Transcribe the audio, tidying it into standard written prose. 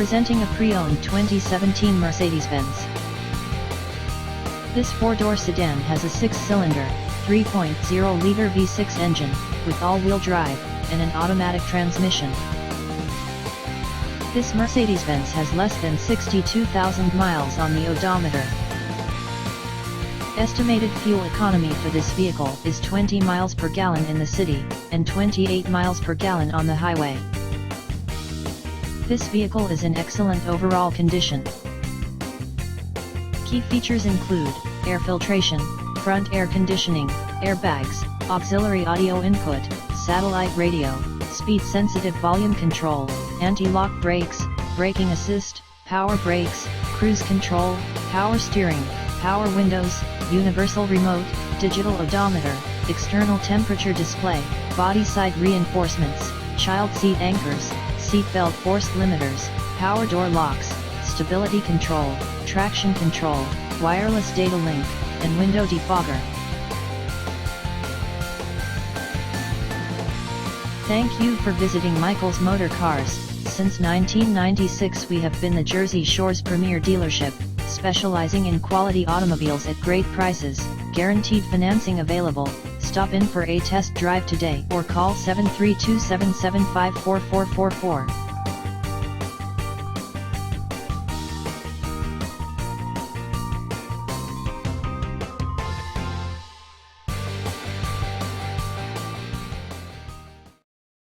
Presenting a pre-owned 2017 Mercedes-Benz. This four-door sedan has a six-cylinder, 3.0-liter V6 engine, with all-wheel drive, and an automatic transmission. This Mercedes-Benz has less than 62,000 miles on the odometer. Estimated fuel economy for this vehicle is 20 miles per gallon in the city, and 28 miles per gallon on the highway. This vehicle is in excellent overall condition. Key features include air filtration, front air conditioning, airbags, auxiliary audio input, satellite radio, speed-sensitive volume control, anti-lock brakes, braking assist, power brakes, cruise control, power steering, power windows, universal remote, digital odometer, external temperature display, body side reinforcements, child seat anchors, seat belt force limiters, power door locks, stability control, traction control, wireless data link, and window defogger. Thank you for visiting Michael's Motorcars. Since 1996 we have been the Jersey Shore's premier dealership, specializing in quality automobiles at great prices, guaranteed financing available. Stop in for a test drive today or call 732-775-4444.